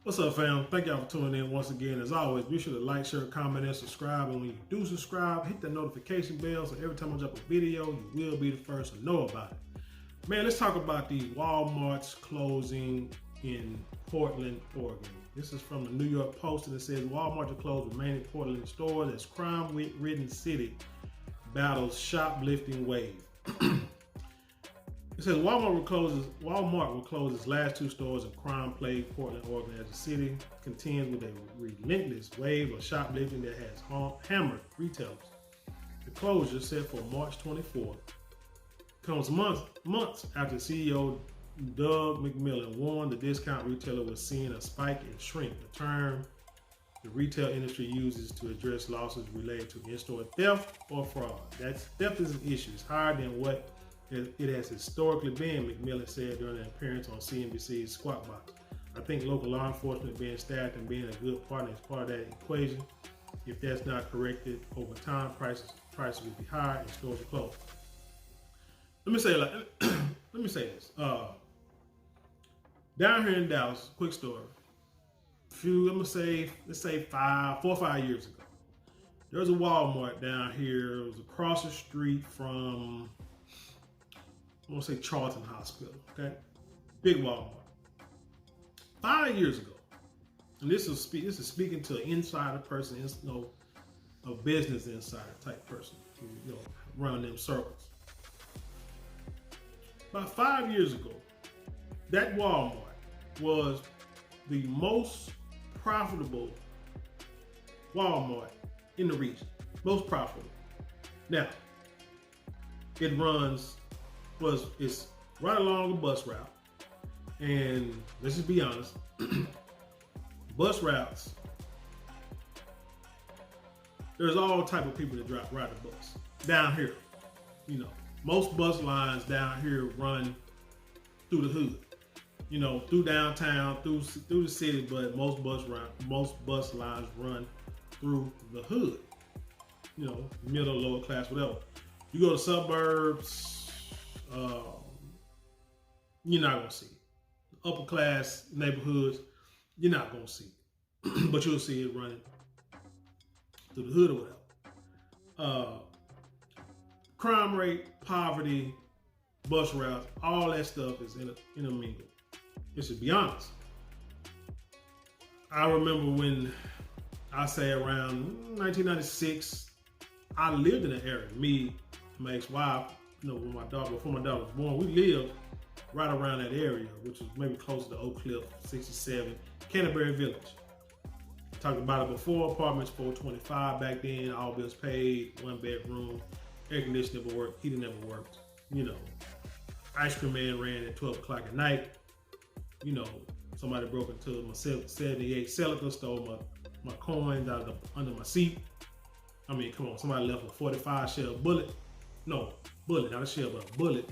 What's up, fam? Thank y'all for tuning in once again. As always, be sure to like, share, comment, and subscribe. And when you do subscribe, hit that notification bell so every time I drop a video, you will be the first to know about it. Man, let's talk about the Walmart's closing in Portland, Oregon. This is from the New York Post, and it says Walmart to close remaining Portland stores as crime-ridden city battles shoplifting wave. It says Walmart will close its last two stores in crime-plagued Portland, Oregon, as the city contends with a relentless wave of shoplifting that has hammered retailers. The closure, set for March 24th, comes months after CEO Doug McMillon warned the discount retailer was seeing a spike in shrink, a term the retail industry uses to address losses related to in-store theft or fraud. Theft is an issue. It's higher than what it has historically been, McMillon said during an appearance on CNBC's Squawk Box. I think local law enforcement being staffed and being a good partner is part of that equation. If that's not corrected over time, prices will be higher and stores will close. Let me say this. Down here in Dallas, quick story. Let's say 4 or 5 years ago, there was a Walmart down here. It was across the street from, I want to say, Charlton Hospital, okay? Big Walmart. 5 years ago, and this is speaking to an insider person, a business insider type person, who, run them circles. About 5 years ago, that Walmart was the most profitable Walmart in the region. Most profitable. Now, it's right along a bus route. And let's just be honest, bus routes, there's all type of people that ride the bus. Down here, most bus lines down here run through the hood. Through downtown, through the city, but most bus lines run through the hood. Middle, lower class, whatever. You go to suburbs, you're not gonna see it. Upper class neighborhoods, you're not gonna see it. But you'll see it running through the hood or whatever. Crime rate, poverty, bus routes, all that stuff is intermingled. Let's just be honest. I remember when I say around 1996, I lived in an area. Me, my ex-wife, before my daughter was born, we lived right around that area, which was maybe closer to Oak Cliff, 67, Canterbury Village. I talked about it before. Apartments $425 back then, all bills paid, 1 bedroom, air conditioning never worked, heating never worked. Ice cream man ran at 12 o'clock at night. Somebody broke into my 78 Celica, stole my coins under my seat. I mean, come on, somebody left a 45 shell bullet. No, bullet, not a shell, but a bullet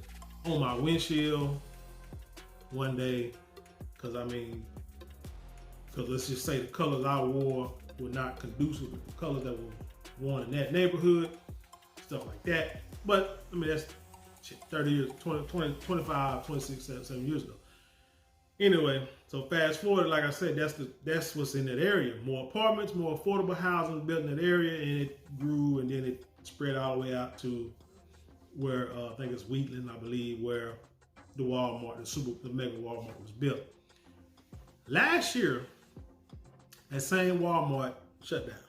on my windshield one day. Because let's just say the colors I wore were not conducive with the colors that were worn in that neighborhood, stuff like that. But, that's 30 years, 20, 25, 26, 7 years ago. Anyway, so fast forward, like I said, that's what's in that area. More apartments, more affordable housing built in that area, and it grew, and then it spread all the way out to where I think it's Wheatland, I believe, where the Walmart, the mega Walmart was built. Last year, that same Walmart shut down.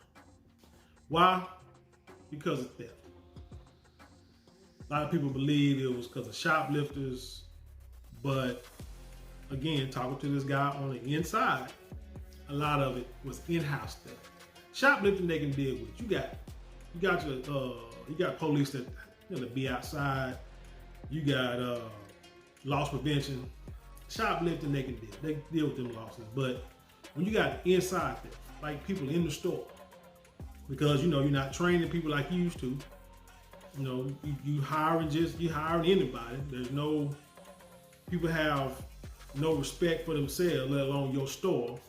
Why? Because of theft. A lot of people believe it was because of shoplifters, but again, talking to this guy on the inside, a lot of it was in-house theft. Shoplifting they can deal with. You got police that be outside. You got loss prevention. Shoplifting they can deal. They deal with them losses. But when you got inside theft, like people in the store, because you're not training people like you used to. You hiring anybody. There's no people have no respect for themselves, let alone your store.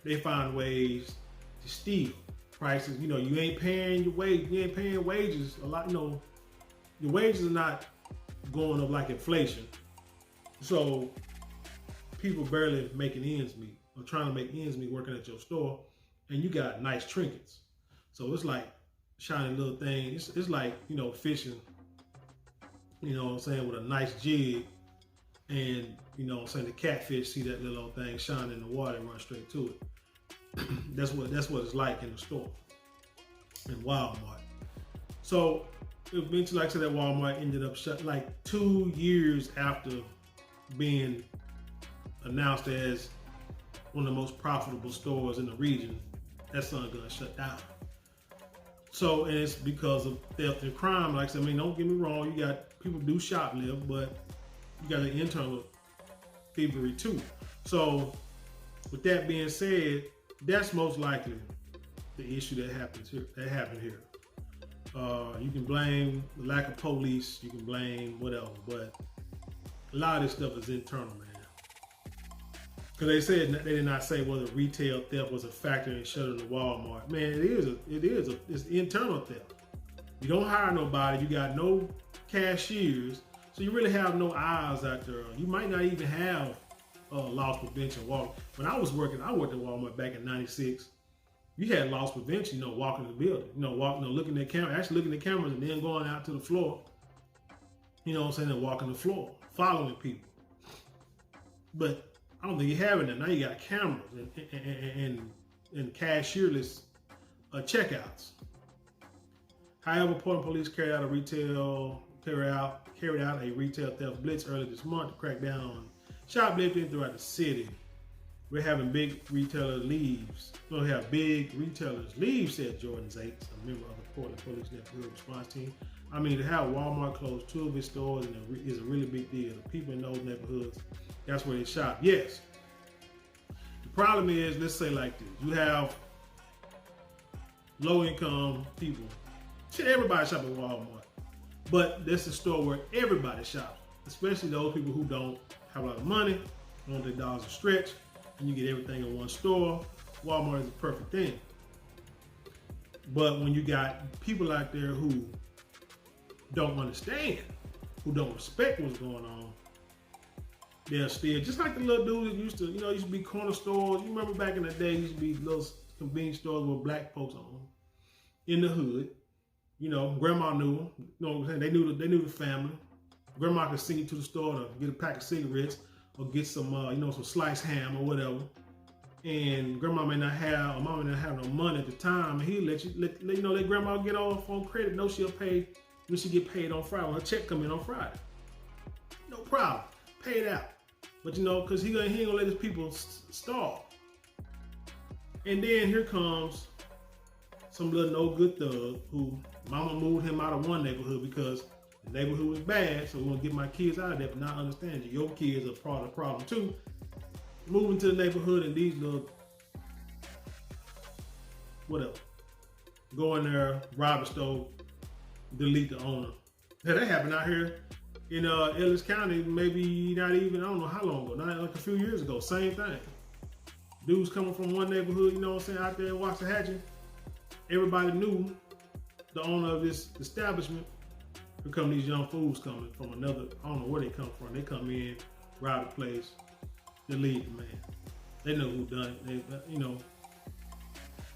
They find ways to steal. Prices, you ain't paying your wage. You ain't paying wages a lot. Your wages are not going up like inflation. So people barely making ends meet. or trying to make ends meet working at your store, and you got nice trinkets. So it's like shiny little thing. It's like, you know, fishing, you know what I'm saying, with a nice jig, and, you know what I'm saying, the catfish see that little thing shine in the water and run straight to it. That's what it's like in the store, in Walmart. So eventually, like I said, that Walmart ended up shut like 2 years after being announced as one of the most profitable stores in the region. That son gun shut down. So, and it's because of theft and crime. Like I said, I mean, don't get me wrong, you got people do shoplift, but you got an internal thievery too. So, with that being said, that's most likely the issue that happened here. You can blame the lack of police, you can blame whatever, but a lot of this stuff is internal, man. Because they said, they did not say whether retail theft was a factor in shuttering the Walmart. Man, it's internal theft. You don't hire nobody, you got no cashiers, so you really have no eyes out there. You might not even have loss prevention. When I worked at Walmart back in '96. You had loss prevention, you know, walking the building, you know, looking at cameras, actually looking at cameras and then going out to the floor, you know what I'm saying, and walking the floor, following people. But I don't think you have it now. Now you got cameras and cashierless checkouts. However, Portland police carried out a retail theft blitz earlier this month to crack down on shoplifting throughout the city. We're having big retailer leaves. We'll have big retailers leave, said Jordan Zates, a member of the Portland Police Neighborhood Response Team. I mean, to have Walmart close 2 of its stores is a really big deal. The people in those neighborhoods, that's where they shop. Yes. The problem is, let's say like this. You have low-income people. Shit, everybody shop at Walmart. But that's a store where everybody shops, especially those people who don't have a lot of money, want their dollars to stretch, and you get everything in one store. Walmart is a perfect thing. But when you got people out there who don't understand, who don't respect what's going on, they're still, just like the little dude that used to be corner stores. You remember back in the day, used to be little convenience stores with black folks on them in the hood. You know, grandma knew them. You know what I'm saying? They knew the family. Grandma could send you to the store to get a pack of cigarettes or get some, some sliced ham or whatever. And grandma may not have, or mama may not have no money at the time, and he'll let grandma get off on credit. No, she'll pay when she get paid on Friday. When her check come in on Friday, no problem, pay it out. But because he ain't gonna let his people starve. And then here comes some little no good thug who mama moved him out of one neighborhood because the neighborhood was bad, so we want to get my kids out of there, but not understand you. Your kids are part of the problem too. Moving to the neighborhood and these little, whatever, go in there, rob a store, delete the owner. Now, that happened out here in Ellis County, maybe not even, I don't know how long ago, not like a few years ago, same thing. Dudes coming from one neighborhood, out there in Waxahachie. Everybody knew the owner of this establishment. Here come these young fools coming from another, I don't know where they come from. They come in, rob the place, delete the man. They know who done it,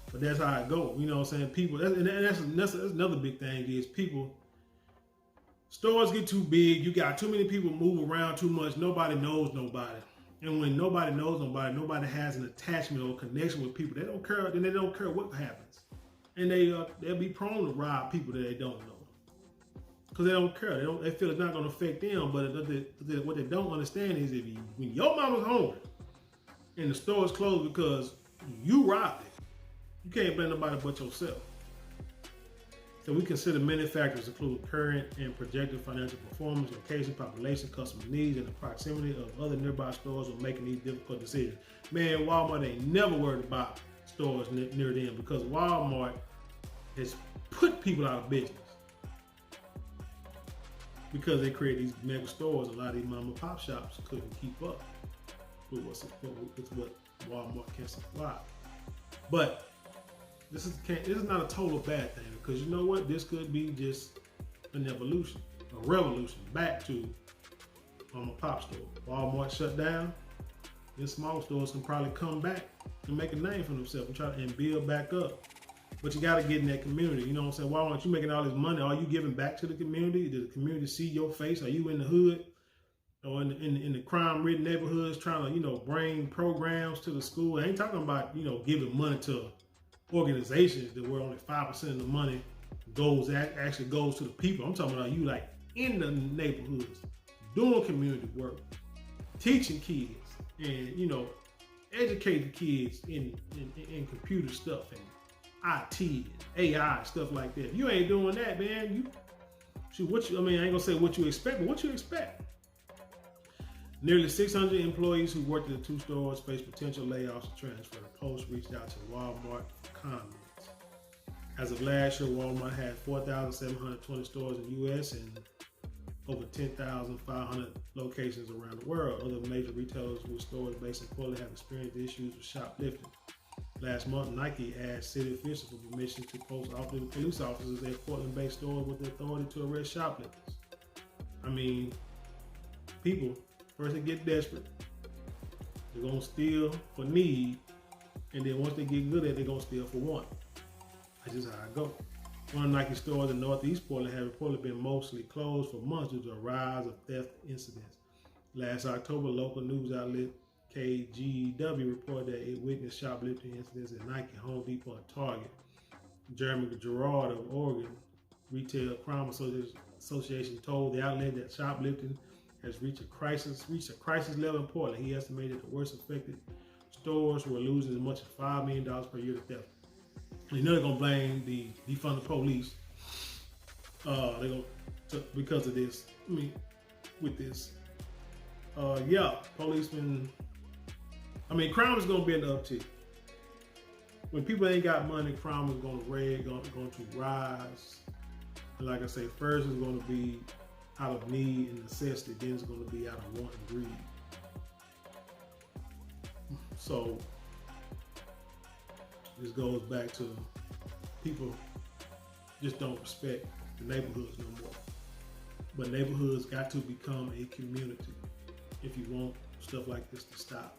but that's how it goes. You know what I'm saying? People, that's another big thing is people, stores get too big, you got too many people move around too much, nobody knows nobody. And when nobody knows nobody, nobody has an attachment or connection with people. They don't care, then they don't care what happens. And they'll be prone to rob people that they don't know. Because they don't care. They feel it's not going to affect them. But what they don't understand is when your mama's hungry and the store is closed because you robbed it, you can't blame nobody but yourself. So we consider many factors include current and projected financial performance, location, population, customer needs, and the proximity of other nearby stores when making these difficult decisions. Man, Walmart ain't never worried about stores near them because Walmart has put people out of business. Because they create these mega stores, a lot of these mom and pop shops couldn't keep up with what Walmart can supply. But this is not a total bad thing because you know what? This could be just an evolution, a revolution back to mom and pop store. Walmart shut down. then small stores can probably come back and make a name for themselves and try and build back up. But you got to get in that community. You know what I'm saying? Why aren't you making all this money? Are you giving back to the community? Does the community see your face? Are you in the hood or in the crime-ridden neighborhoods trying to, you know, bring programs to the school? I ain't talking about, you know, giving money to organizations that where only 5% of the money actually goes to the people. I'm talking about you like in the neighborhoods, doing community work, teaching kids, and, you know, educating kids in computer stuff and IT, AI, stuff like that. If you ain't doing that, man, I ain't gonna say what you expect, but what you expect. Nearly 600 employees who worked at the two stores face potential layoffs and transfer. The Post reached out to Walmart for comments. As of last year, Walmart had 4,720 stores in the U.S. and over 10,500 locations around the world. Other major retailers with stores based in Portland have experienced issues with shoplifting. Last month, Nike asked city officials for permission to post police officers at Portland-based stores with the authority to arrest shoplifters. I mean, people, first they get desperate, they're gonna steal for need, and then once they get good at it, they're gonna steal for want. That's just how it goes. One of Nike stores in Northeast Portland have reportedly been mostly closed for months due to a rise of theft incidents. Last October, local news outlet KGW reported that it witnessed shoplifting incidents at Nike, Home Depot, and Target. Jeremy Gerard of Oregon Retail Crime Association told the outlet that shoplifting has reached a crisis level in Portland. He estimated the worst affected stores were losing as much as $5 million per year to theft. You know they're gonna blame the defund the police. Because of this. I mean, with this. Policemen. I mean, crime is gonna be an uptick. When people ain't got money, crime is going to rise. And like I say, first it's going to be out of need and necessity, then it's going to be out of want and greed. So this goes back to people just don't respect the neighborhoods no more. But neighborhoods got to become a community if you want stuff like this to stop.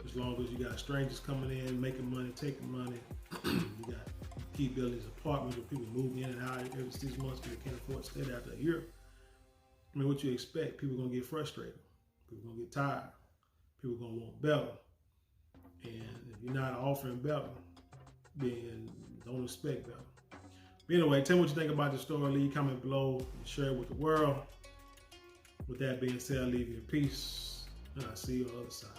As long as you got strangers coming in, making money, taking money, you keep building these apartments where people move in and out every 6 months because they can't afford to stay there after a year. I mean, what you expect? People are gonna get frustrated. People are gonna get tired. People are gonna want better. And if you're not offering better, then don't expect better. But anyway, tell me what you think about the story. Leave a comment below and share it with the world. With that being said, I'll leave you in peace, and I'll see you on the other side.